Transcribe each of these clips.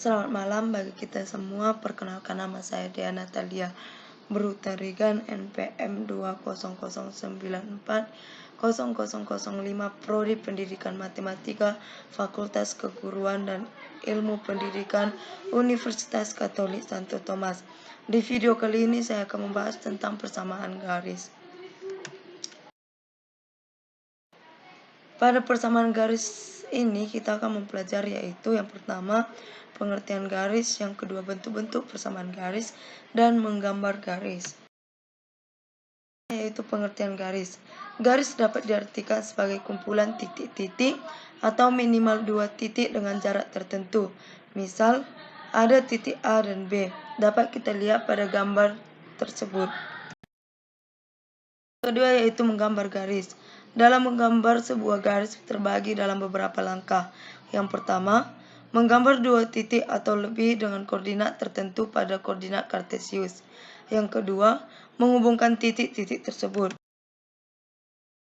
Selamat malam bagi kita semua. Perkenalkan, nama saya Dea Natalia Brutarigan, NPM 200940005, Prodi Pendidikan Matematika, Fakultas Keguruan dan Ilmu Pendidikan, Universitas Katolik Santo Thomas. Di video kali ini saya akan membahas tentang persamaan garis. Pada persamaan garis ini kita akan mempelajari yaitu yang pertama pengertian garis, yang kedua bentuk-bentuk persamaan garis, dan menggambar garis. Yaitu pengertian garis. Garis dapat diartikan sebagai kumpulan titik-titik atau minimal 2 titik dengan jarak tertentu. Misal, ada titik A dan B. Dapat kita lihat pada gambar tersebut. Kedua yaitu menggambar garis. Dalam menggambar sebuah garis terbagi dalam beberapa langkah. Yang pertama, menggambar 2 titik atau lebih dengan koordinat tertentu pada koordinat kartesius. Yang kedua, menghubungkan titik-titik tersebut.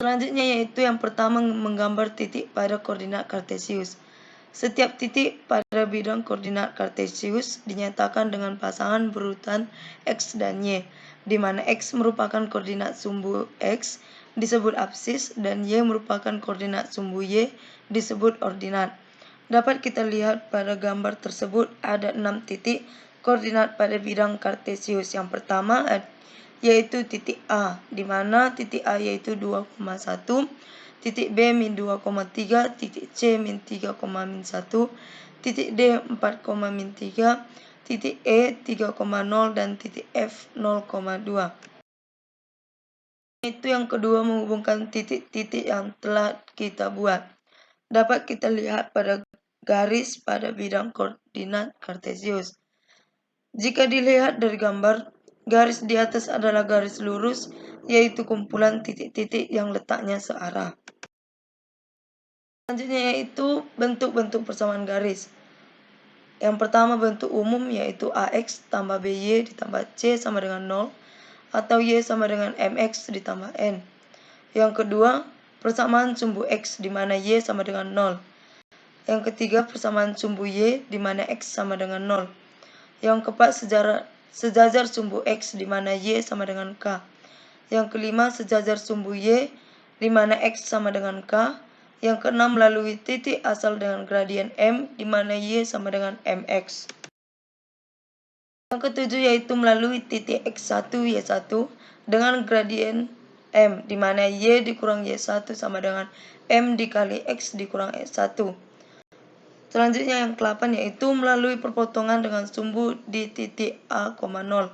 Selanjutnya yaitu yang pertama menggambar titik pada koordinat kartesius. Setiap titik pada bidang koordinat kartesius dinyatakan dengan pasangan berurutan X dan Y, di mana X merupakan koordinat sumbu X disebut absis dan Y merupakan koordinat sumbu Y disebut ordinat. Dapat kita lihat pada gambar tersebut ada 6 titik koordinat pada bidang kartesius. Yang pertama yaitu titik A, di mana titik A yaitu 2,1, titik B min 2,3, titik C min 3,1, titik D 4,3, titik E 3,0, dan titik F 0,2. Itu yang kedua, menghubungkan titik-titik yang telah kita buat. Dapat kita lihat pada garis pada bidang koordinat kartesius. Jika dilihat dari gambar, garis di atas adalah garis lurus, yaitu kumpulan titik-titik yang letaknya searah. Selanjutnya yaitu bentuk-bentuk persamaan garis. Yang pertama bentuk umum yaitu AX tambah BY ditambah C sama dengan 0 atau Y sama dengan MX ditambah N. Yang kedua persamaan sumbu X di mana Y sama dengan 0. Yang ketiga persamaan sumbu Y di mana X sama dengan 0. Yang keempat sejajar sumbu X di mana Y sama dengan K. Yang kelima sejajar sumbu Y di mana X sama dengan K. Yang keenam melalui titik asal dengan gradien M di mana Y sama dengan MX. Yang ketujuh yaitu melalui titik X1 Y1 dengan gradien M di mana Y dikurang Y1 sama dengan M dikali X dikurang X1. Selanjutnya yang ke-8 yaitu melalui perpotongan dengan sumbu di titik A, 0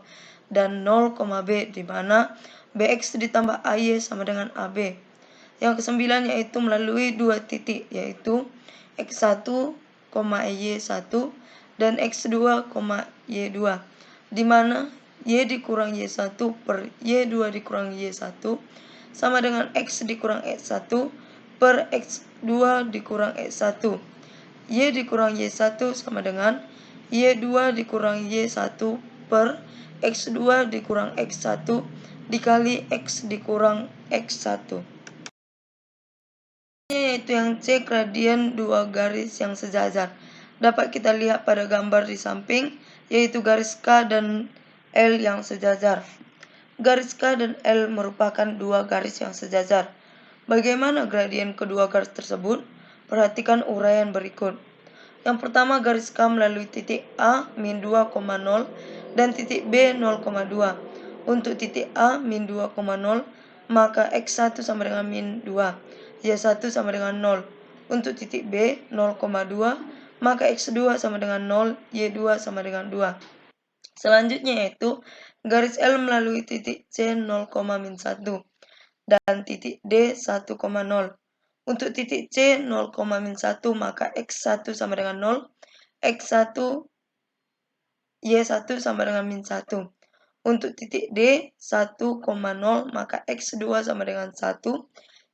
dan 0, B di mana BX ditambah AY sama dengan AB. Yang ke-9 yaitu melalui 2 titik yaitu X1, Y1 dan X2, Y2 di mana Y dikurang Y1 per Y2 dikurang Y1 sama dengan X dikurang X1 per X2 dikurang X1. Y dikurang Y1 sama dengan Y2 dikurang Y1 per X2 dikurang X1 dikali X dikurang X1. Yaitu yang C, gradien dua garis yang sejajar. Dapat kita lihat pada gambar di samping, yaitu garis K dan L yang sejajar. Garis K dan L merupakan dua garis yang sejajar. Bagaimana gradien kedua garis tersebut? Perhatikan uraian berikut. Yang pertama, garis K melalui titik A min 2,0 dan titik B 0,2. Untuk titik A min 2,0 maka X1 sama dengan min 2. Y1 sama dengan 0. Untuk titik B 0,2 maka X2 sama dengan 0, Y2 sama dengan 2. Selanjutnya yaitu garis L melalui titik C 0,-1 dan titik D 1,0. Untuk titik C 0,-1 maka X1 sama dengan 0, X1 Y1 sama dengan min 1. Untuk titik D 1,0 maka X2 sama dengan 1,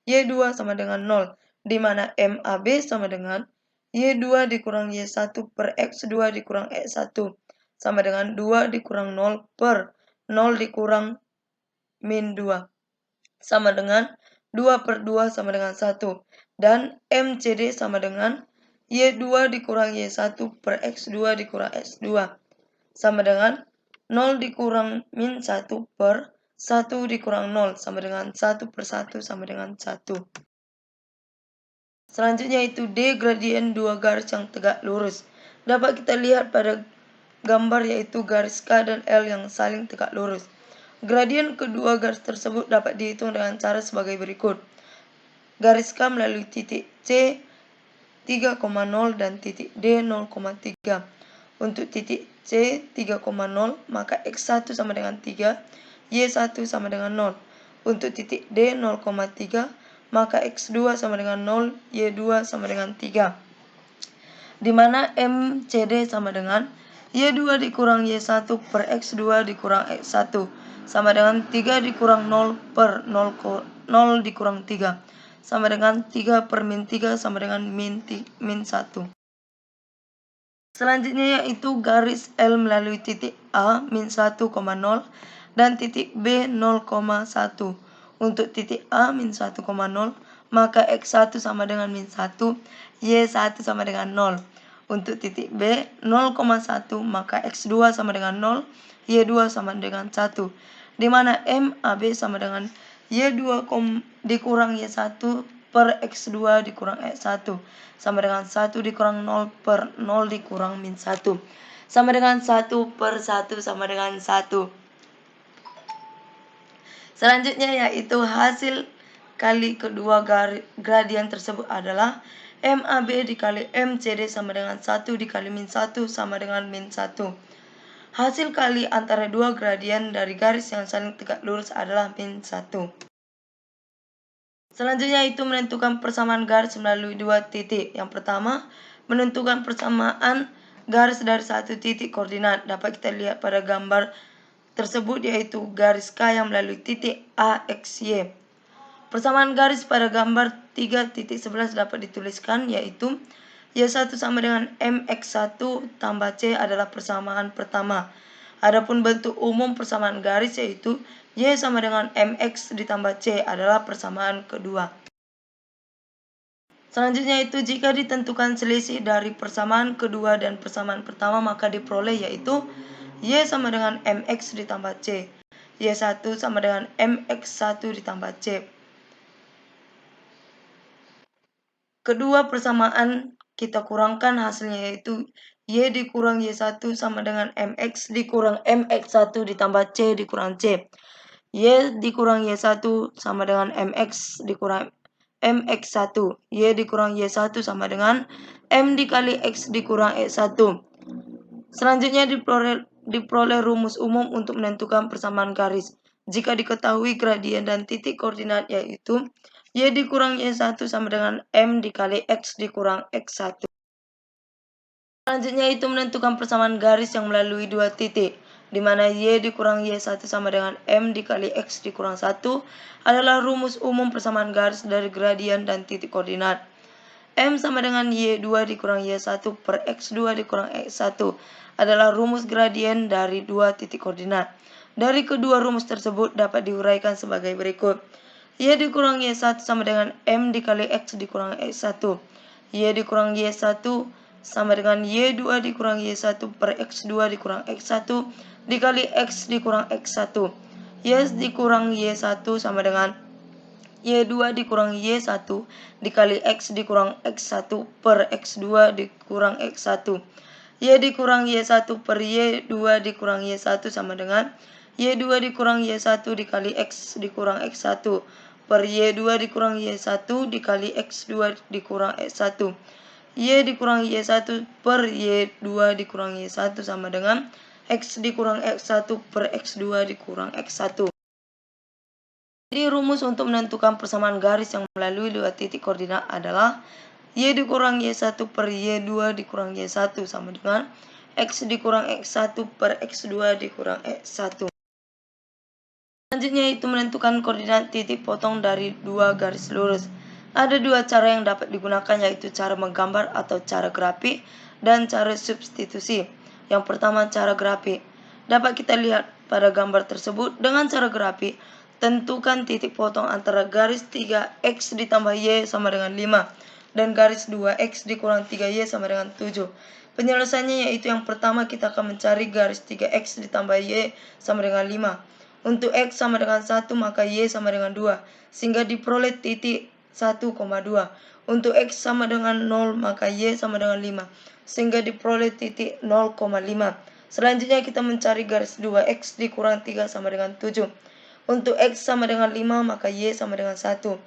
Y2 sama dengan 0, di mana MAB sama dengan Y2 dikurang Y1 per X2 dikurang X1 sama dengan 2 dikurang 0 per 0 dikurang min 2 sama dengan 2 per 2 sama dengan 1. Dan MCD sama dengan Y2 dikurang Y1 per X2 dikurang X2 sama dengan 0 dikurang min 1 per 1 dikurang 0 sama dengan 1 per 1 sama dengan 1. Selanjutnya itu D gradien dua garis yang tegak lurus. Dapat kita lihat pada gambar yaitu garis K dan L yang saling tegak lurus. Gradien kedua garis tersebut dapat dihitung dengan cara sebagai berikut. Garis K melalui titik C 3,0 dan titik D 0,3. Untuk titik C 3,0 maka X1 sama dengan 3, Y1 sama dengan 0. Untuk titik D 0,3 maka X2 sama dengan 0, Y2 sama dengan 3. Di mana MCD sama dengan Y2 dikurang Y1 per X2 dikurang X1 sama dengan 3 dikurang 0 per 0 dikurang 3. Sama dengan 3 per min 3 sama dengan min 1. Selanjutnya yaitu garis L melalui titik A min 1,0 dan titik B 0,1. Untuk titik A min 1,0 maka X1 sama dengan min 1, Y1 sama dengan 0. Untuk titik B 0,1 maka X2 sama dengan 0, Y2 sama dengan 1. Di mana MAB sama dengan Y2 dikurang Y1 per X2 dikurang X1 sama dengan 1 dikurang 0 per 0 dikurang min 1 sama dengan 1 per 1 sama dengan 1. Selanjutnya yaitu hasil kali kedua gradien tersebut adalah MAB dikali MCD sama dengan 1 dikali min 1 sama dengan min 1. Hasil kali antara dua gradien dari garis yang saling tegak lurus adalah min 1. Selanjutnya itu menentukan persamaan garis melalui dua titik. Yang pertama, menentukan persamaan garis dari satu titik koordinat. Dapat kita lihat pada gambar tersebut yaitu garis K yang melalui titik A, X, Y. Persamaan garis pada gambar 3.11 dapat dituliskan yaitu Y1 sama dengan MX1 tambah C adalah persamaan pertama. Adapun bentuk umum persamaan garis yaitu Y sama dengan MX ditambah C adalah persamaan kedua. Selanjutnya itu jika ditentukan selisih dari persamaan kedua dan persamaan pertama maka diperoleh yaitu Y sama dengan MX ditambah C. Y1 sama dengan MX1 ditambah C. Kedua persamaan kita kurangkan hasilnya yaitu Y dikurang Y1 sama dengan MX dikurang MX1 ditambah C dikurang C. Y dikurang Y1 sama dengan MX dikurang MX1. Y dikurang Y1 sama dengan M dikali X dikurang X1. Selanjutnya diperoleh rumus umum untuk menentukan persamaan garis. Jika diketahui gradien dan titik koordinat yaitu Y dikurang Y1 sama dengan M dikali X dikurang X1. Selanjutnya itu menentukan persamaan garis yang melalui dua titik, di mana Y dikurang Y1 sama dengan M dikali X dikurang 1 adalah rumus umum persamaan garis dari gradien dan titik koordinat. M sama dengan Y2 dikurang Y1 per X2 dikurang X1 adalah rumus gradien dari dua titik koordinat. Dari kedua rumus tersebut dapat diuraikan sebagai berikut. Y dikurang Y1 sama dengan M dikali X dikurang X1. Y dikurang Y1 sama dengan Y2 dikurang Y1 per X2 dikurang X1 dikali X dikurang X1. Y dikurang Y1 sama dengan Y2 dikurang Y1 dikali X dikurang X1 per X2 dikurang X1. Y dikurang Y1 per Y2 dikurang Y1 sama dengan Y2 dikurang Y1 dikali X dikurang X1 per Y2 dikurang Y1 dikali X2 dikurang X1. Y dikurang Y1 per Y2 dikurang Y1 sama dengan X dikurang X1 per X2 dikurang X1. Jadi rumus untuk menentukan persamaan garis yang melalui dua titik koordinat adalah Y dikurang Y1 per Y2 dikurang Y1 sama dengan X dikurang X1 per X2 dikurang X1. Selanjutnya itu menentukan koordinat titik potong dari dua garis lurus. Ada dua cara yang dapat digunakan yaitu cara menggambar atau cara grafik dan cara substitusi. Yang pertama cara grafik. Dapat kita lihat pada gambar tersebut dengan cara grafik. Tentukan titik potong antara garis 3X ditambah Y sama dengan 5. dan garis 2x dikurang 3y sama dengan 7. Penyelesaiannya yaitu yang pertama kita akan mencari garis 3x ditambah y sama dengan 5. Untuk x sama dengan 1 maka y sama dengan 2, sehingga diperoleh titik 1,2. Untuk x sama dengan 0 maka y sama dengan 5, sehingga diperoleh titik 0,5. Selanjutnya kita mencari garis 2x dikurang 3 sama dengan 7. Untuk x sama dengan 5 maka y sama dengan 1,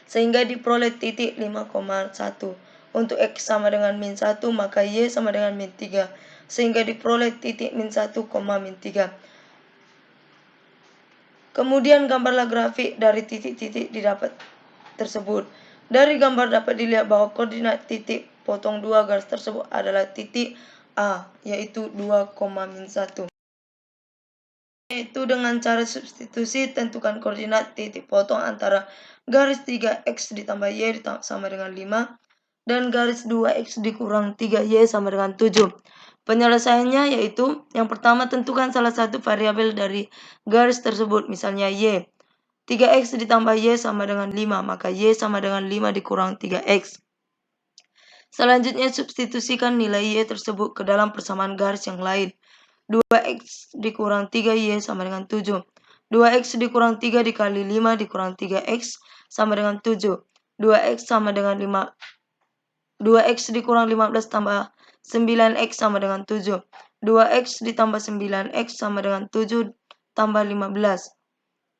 sehingga diperoleh titik 5,1. Untuk x sama dengan min 1 maka y sama dengan min 3, sehingga diperoleh titik min 1, min 3. Kemudian gambarlah grafik dari titik-titik didapat tersebut. Dari gambar dapat dilihat bahwa koordinat titik potong 2 garis tersebut adalah titik A, yaitu 2, min 1. Yaitu dengan cara substitusi tentukan koordinat titik potong antara garis 3x ditambah y sama dengan 5 dan garis 2x dikurang 3y sama dengan 7. Penyelesaiannya yaitu yang pertama tentukan salah satu variabel dari garis tersebut, misalnya y. 3x ditambah y sama dengan 5, maka y sama dengan 5 dikurang 3x. Selanjutnya substitusikan nilai y tersebut ke dalam persamaan garis yang lain. 2x dikurang 3y sama dengan 7. 2x dikurang 3 dikali 5 dikurang 3x sama dengan 7. 2x sama dengan 5. 2x dikurang 15 tambah 9x sama dengan 7. 2x ditambah 9x sama dengan 7 tambah 15.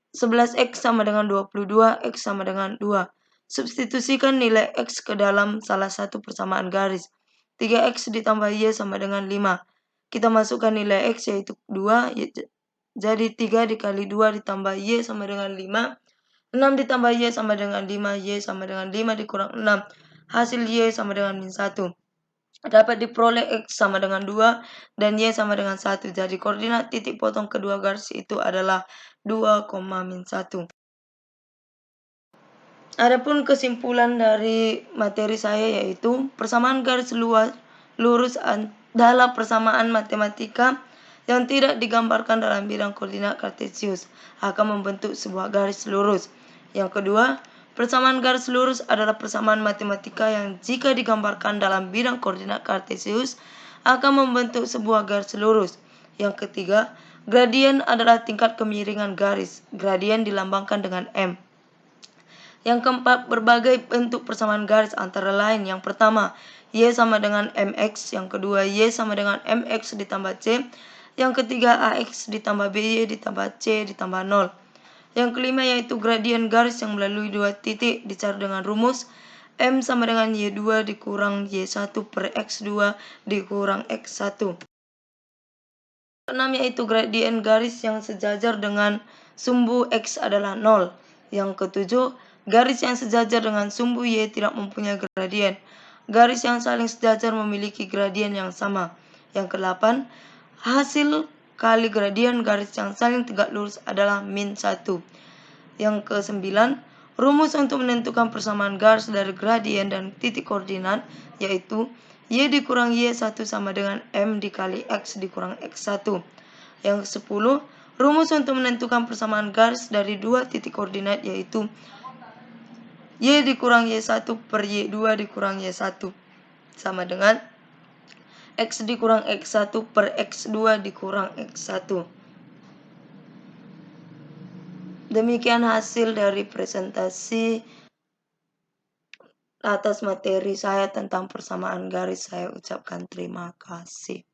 11x sama dengan 22, x sama dengan 2. Substitusikan nilai x ke dalam salah satu persamaan garis. 3x ditambah y sama dengan 5. Kita masukkan nilai x yaitu 2, jadi 3 dikali 2 ditambah y sama dengan 5. 6 ditambah y sama dengan 5, y sama dengan 5 dikurang 6. Hasil y sama dengan min 1. Dapat diperoleh x sama dengan 2 dan y sama dengan 1. Jadi koordinat titik potong kedua garis itu adalah 2, min 1. Adapun kesimpulan dari materi saya yaitu persamaan garis lurus adalah persamaan matematika yang tidak digambarkan dalam bidang koordinat kartesius akan membentuk sebuah garis lurus. Yang kedua, persamaan garis lurus adalah persamaan matematika yang jika digambarkan dalam bidang koordinat kartesius akan membentuk sebuah garis lurus. Yang ketiga, gradien adalah tingkat kemiringan garis. Gradien dilambangkan dengan M. Yang keempat, berbagai bentuk persamaan garis antara lain. Yang pertama, y sama dengan mx. Yang kedua, y sama dengan mx ditambah c. Yang ketiga, ax ditambah by ditambah c ditambah 0. Yang kelima yaitu gradien garis yang melalui dua titik dicari dengan rumus m sama dengan y2 dikurang y1 per x2 dikurang x1. Keenam yaitu gradien garis yang sejajar dengan sumbu x adalah 0. Yang ketujuh, garis yang sejajar dengan sumbu y tidak mempunyai gradien. Garis yang saling sejajar memiliki gradien yang sama. Yang kedelapan, hasil kali gradien garis yang saling tegak lurus adalah min 1. Yang kesembilan, rumus untuk menentukan persamaan garis dari gradien dan titik koordinat yaitu y dikurang y1 sama dengan m dikali x dikurang x1. Yang ke-10, rumus untuk menentukan persamaan garis dari dua titik koordinat yaitu y dikurang y1 per y2 dikurang y1 sama dengan x dikurang x1 per x2 dikurang x1. Demikian hasil dari presentasi atas materi saya tentang persamaan garis. Saya ucapkan terima kasih.